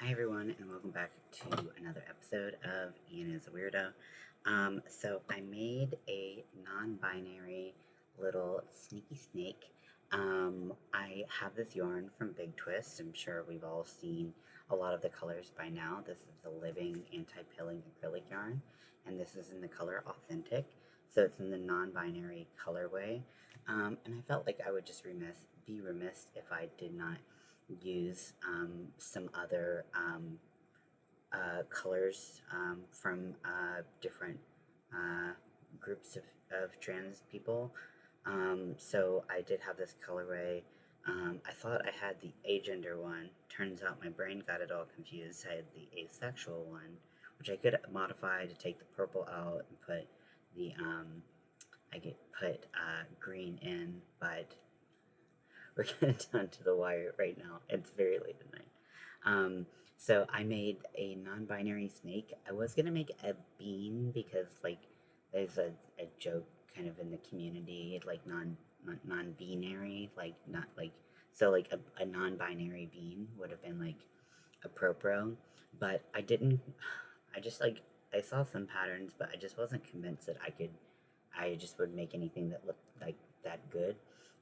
Hi everyone, and welcome back to another episode of Ian.is.a Weirdo. So I made a non-binary little sneaky snake. I have this yarn from Big Twist. I'm sure we've all seen a lot of the colors by now. This is the Living Anti-Pilling Acrylic yarn, and this is in the color Authentic. So it's in the non-binary colorway. And I felt like I would just be remiss if I did not use some other colors from different groups of trans people. So I did have this colorway. I thought I had the agender one. Turns out my brain got it all confused. I had the asexual one, which I could modify to take the purple out and put the green in, but we're getting down to the wire right now. It's very late at night. So I made a non-binary snake. I was gonna make a bean because like there's a joke kind of in the community, like non-binary, like not like so like a non-binary bean would have been like a pro, but I didn't. I just like I saw some patterns, but I just wasn't convinced that I just would make anything that looked like that good.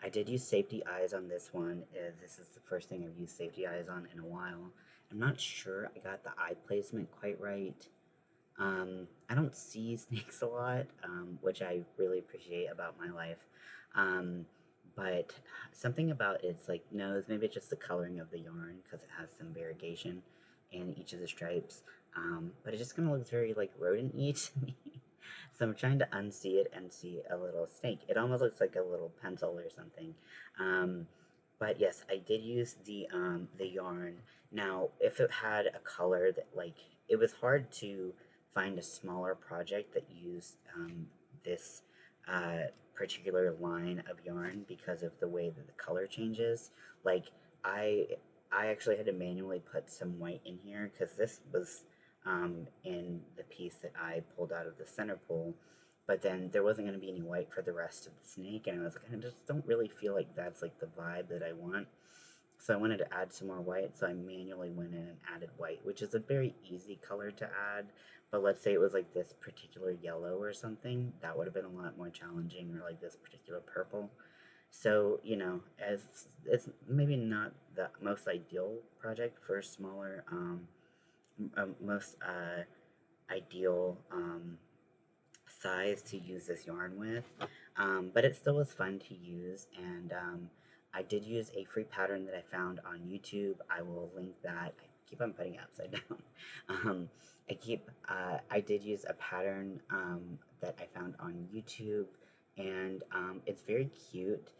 I did use safety eyes on this one. This is the first thing I've used safety eyes on in a while. I'm not sure I got the eye placement quite right. I don't see snakes a lot, which I really appreciate about my life. But something about its like nose, maybe it's just the coloring of the yarn because it has some variegation in each of the stripes. But it just kind of looks very like rodent-y to me. So I'm trying to unsee it and see a little snake. It almost looks like a little pencil or something. But yes, I did use the yarn. Now, if it had a color that like it was hard to find a smaller project that used this particular line of yarn because of the way that the color changes. Like I I actually had to manually put some white in here because this was in the piece that I pulled out of the center pull, but then there wasn't going to be any white for the rest of the snake, and I was like, I just don't really feel like that's like the vibe that I want. So I wanted to add some more white, so I manually went in and added white, which is a very easy color to add. But let's say it was like this particular yellow or something, that would have been a lot more challenging, or like this particular purple. So, as it's maybe not the most ideal project for a smaller, most ideal size to use this yarn with, but it still was fun to use. And I did use a free pattern that I found on YouTube. I will link that. I keep on putting it upside down. I did use a pattern that I found on YouTube, and it's very cute.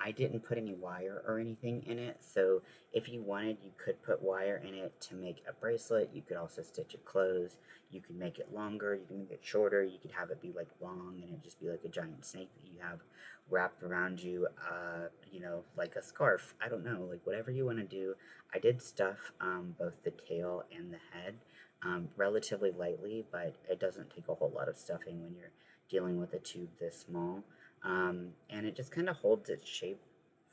I didn't put any wire or anything in it, so if you wanted, you could put wire in it to make a bracelet. You could also stitch it closed. You could make it longer, you can make it shorter, you could have it be like long and it just be like a giant snake that you have wrapped around you, like a scarf. I don't know, like whatever you want to do. I did stuff both the tail and the head relatively lightly, but it doesn't take a whole lot of stuffing when you're dealing with a tube this small. And it just kind of holds its shape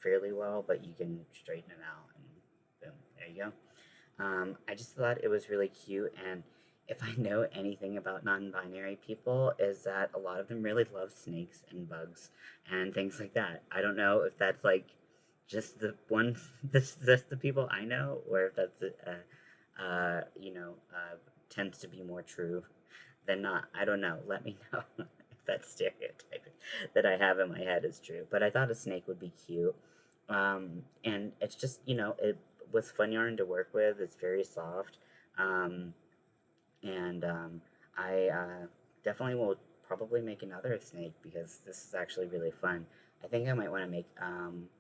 fairly well, but you can straighten it out and boom, there you go. I just thought it was really cute, and if I know anything about non-binary people, is that a lot of them really love snakes and bugs and things like that. I don't know if that's like just the one, just the people I know, or if that's tends to be more true than not. I don't know. Let me know if that stereotype that I have in my head is true. But I thought a snake would be cute. And it's just, it was fun yarn to work with. It's very soft. And I definitely will probably make another snake because this is actually really fun. I think I might want to make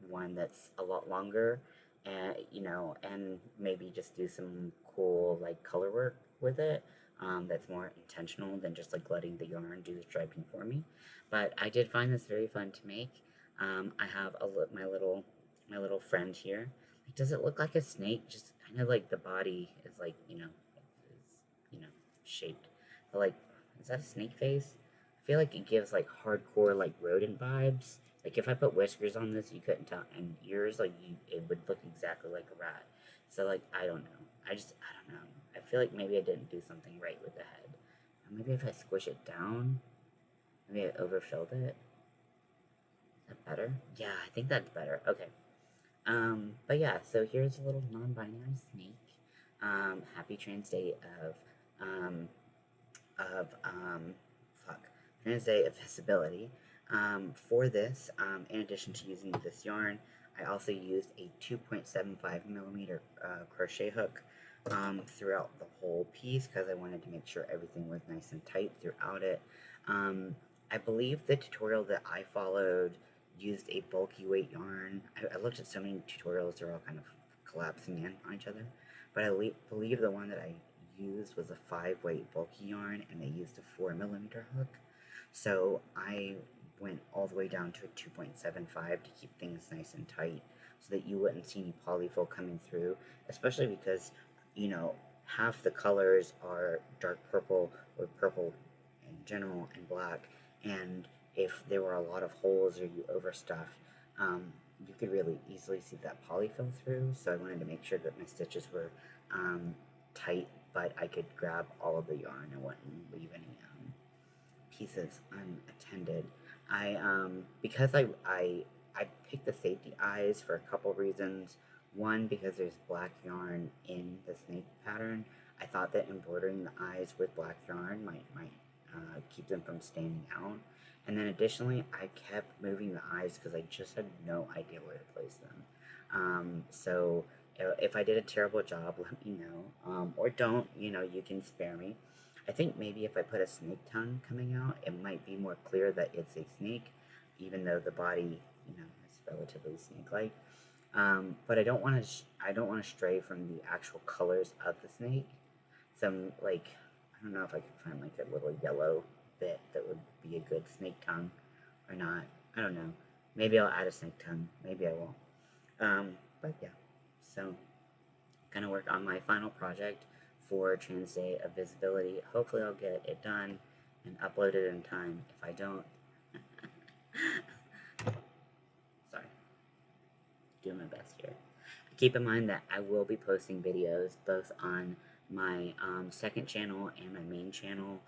one that's a lot longer, and and maybe just do some cool like color work with it. That's more intentional than just like letting the yarn do the striping for me. But I did find this very fun to make. I have my little friend here. Like, does it look like a snake? Just kind of like the body is like shaped. But like, is that a snake face? I feel like it gives like hardcore like rodent vibes. Like if I put whiskers on this, you couldn't tell, and ears, like it would look exactly like a rat. So like I don't know. I don't know. I feel like maybe I didn't do something right with the head. Maybe if I squish it down, maybe I overfilled it. Is that better? Yeah, I think that's better. Okay. But yeah, so here's a little non-binary snake. Happy Trans Day um, of, fuck, Trans Day of Visibility. For this, in addition to using this yarn, I also used a 2.75 millimeter crochet hook throughout the whole piece because I wanted to make sure everything was nice and tight throughout it. I believe the tutorial that I followed used a bulky weight yarn. I looked at so many tutorials, they're all kind of collapsing in on each other. But I believe the one that I used was a 5-weight bulky yarn, and they used a 4 millimeter hook. So I went all the way down to a 2.75 to keep things nice and tight so that you wouldn't see any polyfill coming through, especially because, you know, half the colors are dark purple or purple in general and black, and if there were a lot of holes or you overstuffed, you could really easily see that polyfill through. So I wanted to make sure that my stitches were tight, but I could grab all of the yarn and wouldn't leave any pieces unattended. Because I picked the safety eyes for a couple reasons. One, because there's black yarn in the snake pattern. I thought that embroidering the eyes with black yarn might keep them from standing out. And then additionally, I kept moving the eyes because I just had no idea where to place them. So if I did a terrible job, let me know. Or don't, you can spare me. I think maybe if I put a snake tongue coming out, it might be more clear that it's a snake, even though the body, is relatively snake-like. But I don't want to stray from the actual colors of the snake. Some I don't know if I could find a little yellow bit that would be a good snake tongue or not. I don't know. Maybe I'll add a snake tongue. Maybe I won't. But yeah, so gonna work on my final project for Trans Day of Visibility. Hopefully I'll get it done and upload it in time. If I don't, sorry, doing my best here. Keep in mind that I will be posting videos both on my second channel and my main channel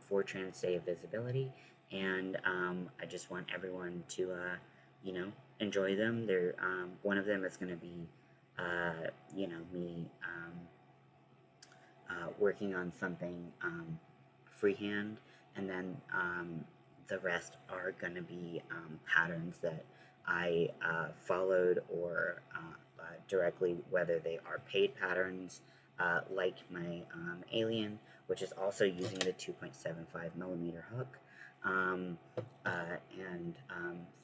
for Trans Day of Visibility, and I just want everyone to, enjoy them. They're one of them is going to be, me working on something freehand, and then the rest are going to be patterns that I followed or directly, whether they are paid patterns like my alien, which is also using the 2.75 millimeter hook, and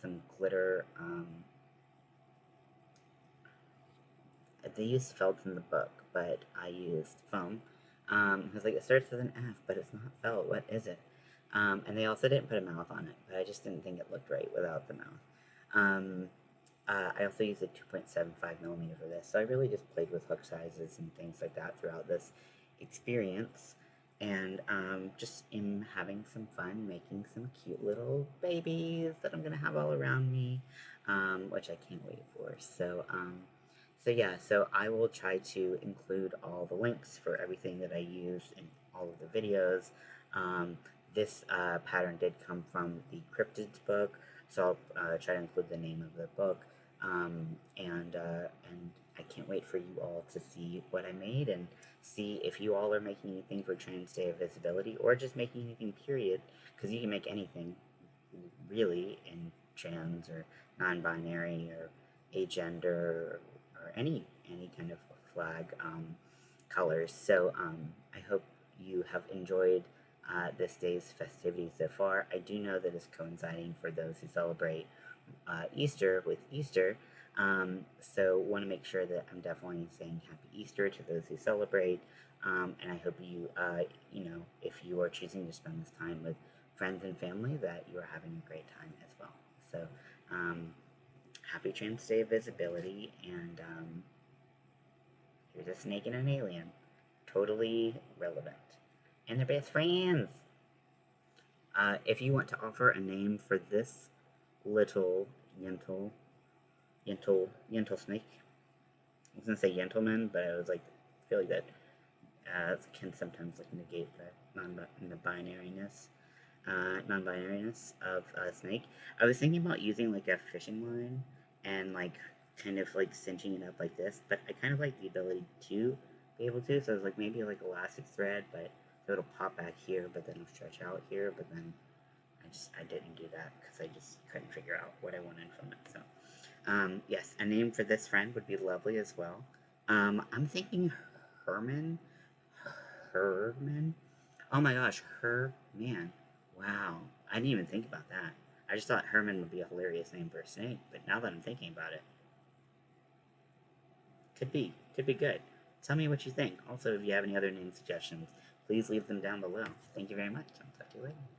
some glitter. They used felt in the book, but I used foam. I was like, it starts with an F, but it's not felt. What is it? And they also didn't put a mouth on it, but I just didn't think it looked right without the mouth. I also used a 2.75 millimeter for this, so I really just played with hook sizes and things like that throughout this experience, and just am having some fun making some cute little babies that I'm going to have all around me, which I can't wait for. So yeah, so I will try to include all the links for everything that I use in all of the videos. This pattern did come from the Cryptids book, so I'll try to include the name of the book. And I can't wait for you all to see what I made and see if you all are making anything for Trans Day of Visibility or just making anything period, because you can make anything really in trans or non-binary or agender or any kind of flag colors. So I hope you have enjoyed this day's festivities so far. I do know that it's coinciding for those who celebrate Easter with Easter, so want to make sure that I'm definitely saying Happy Easter to those who celebrate, and I hope you, if you are choosing to spend this time with friends and family, that you are having a great time as well. So Happy Trans Day of Visibility, and here's a snake and an alien. Totally relevant. And they're best friends! If you want to offer a name for this little Yentl snake, I was gonna say gentleman, but I was like, feel like that can sometimes like negate the non-binariness of snake. I was thinking about using like a fishing line and like kind of like cinching it up like this, but I kind of like the ability to be able to. So I was like maybe like elastic thread, but so it'll pop back here, but then it'll stretch out here. But then I didn't do that because I just couldn't figure out what I wanted from it. So yes, a name for this friend would be lovely as well. I'm thinking Herman. Herman. Oh my gosh, Herman. Wow, I didn't even think about that. I just thought Herman would be a hilarious name for a snake, but now that I'm thinking about it, could be good. Tell me what you think. Also, if you have any other name suggestions, please leave them down below. Thank you very much. I'll talk to you later.